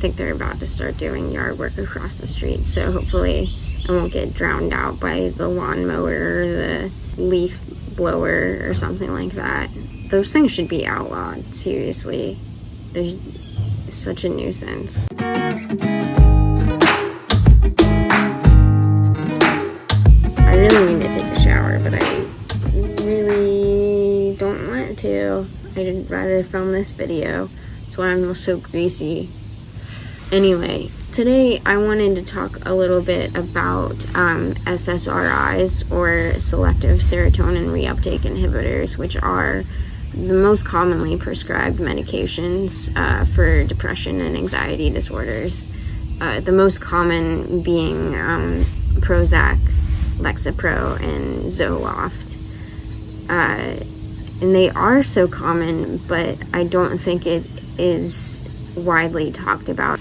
think they're about to start doing yard work across the street, so hopefully I won't get drowned out by the lawnmower or the leaf blower or something like that. Those things should be outlawed, seriously. They're such a nuisance. I really need to take a shower, but I really don't want to. I'd rather film this video. That's why I'm so greasy. Anyway, today I wanted to talk a little bit about SSRIs, or selective serotonin reuptake inhibitors, which are the most commonly prescribed medications for depression and anxiety disorders. The most common being Prozac, Lexapro, and Zoloft. And they are so common, but I don't think it is widely talked about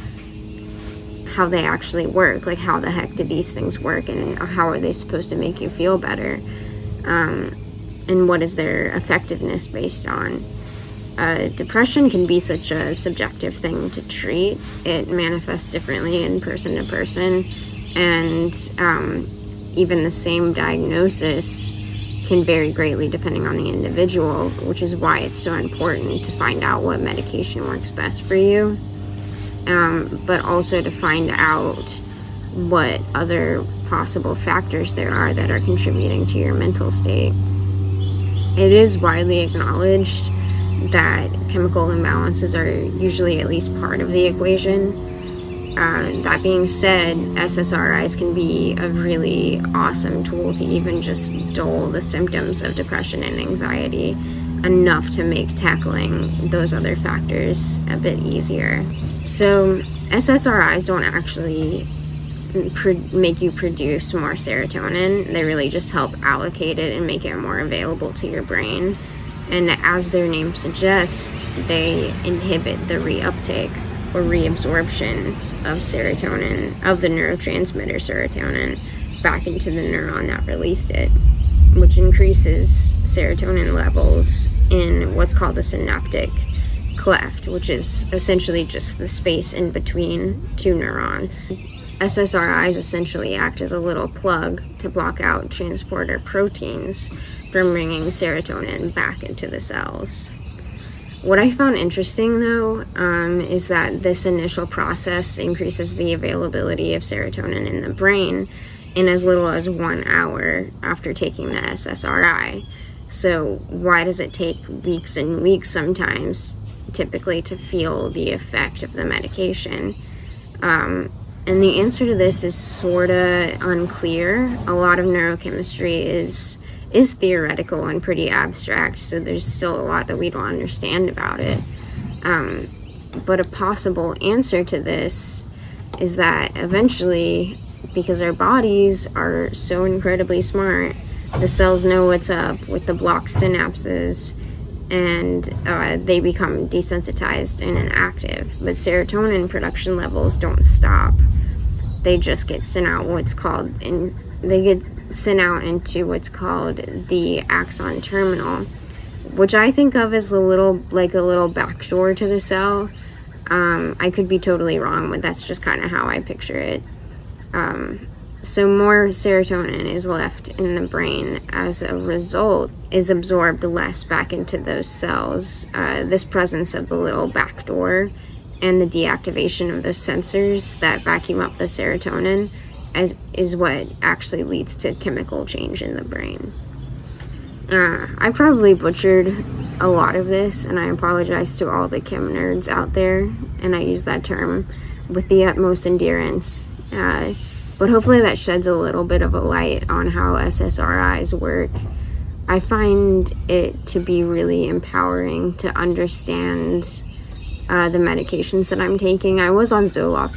how they actually work. Like, how the heck do these things work, and how are they supposed to make you feel better? And what is their effectiveness based on? Depression can be such a subjective thing to treat. It manifests differently in person to person, and even the same diagnosis can vary greatly depending on the individual, which is why it's so important to find out what medication works best for you, but also to find out what other possible factors there are that are contributing to your mental state. It is widely acknowledged that chemical imbalances are usually at least part of the equation. That being said, SSRIs can be a really awesome tool to even just dull the symptoms of depression and anxiety enough to make tackling those other factors a bit easier. So SSRIs don't actually make you produce more serotonin. They really just help allocate it and make it more available to your brain. And as their name suggests, they inhibit the reuptake or reabsorption of serotonin, of the neurotransmitter serotonin, back into the neuron that released it, which increases serotonin levels in what's called a synaptic cleft, which is essentially just the space in between two neurons. SSRIs essentially act as a little plug to block out transporter proteins from bringing serotonin back into the cells. What I found interesting, though, is that this initial process increases the availability of serotonin in the brain in as little as 1 hour after taking the SSRI. So why does it take weeks and weeks sometimes, typically, to feel the effect of the medication? And the answer to this is sort of unclear. A lot of neurochemistry is theoretical and pretty abstract, so there's still a lot that we don't understand about it. But a possible answer to this is that eventually, because our bodies are so incredibly smart, the cells know what's up with the blocked synapses, and they become desensitized and inactive. But serotonin production levels don't stop. They just get sent out sent out into what's called the axon terminal, which I think of as a little backdoor to the cell. I could be totally wrong, but that's just kind of how I picture it. So more serotonin is left in the brain. As a result, is absorbed less back into those cells. This presence of the little backdoor and the deactivation of those sensors that vacuum up the serotonin is what actually leads to chemical change in the brain. I probably butchered a lot of this, and I apologize to all the chem nerds out there, and I use that term with the utmost endearance. But hopefully that sheds a little bit of a light on how SSRIs work. I find it to be really empowering to understand the medications that I'm taking. I was on Zoloft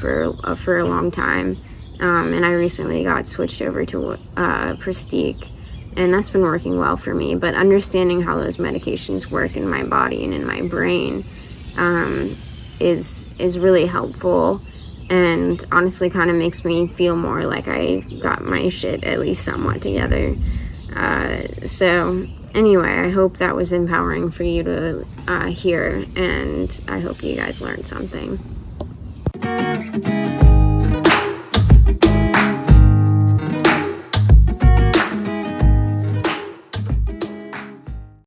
for a long time, and I recently got switched over to Prestique, and that's been working well for me. But understanding how those medications work in my body and in my brain is really helpful, and honestly kind of makes me feel more like I got my shit at least somewhat together. So anyway, I hope that was empowering for you to hear, and I hope you guys learned something.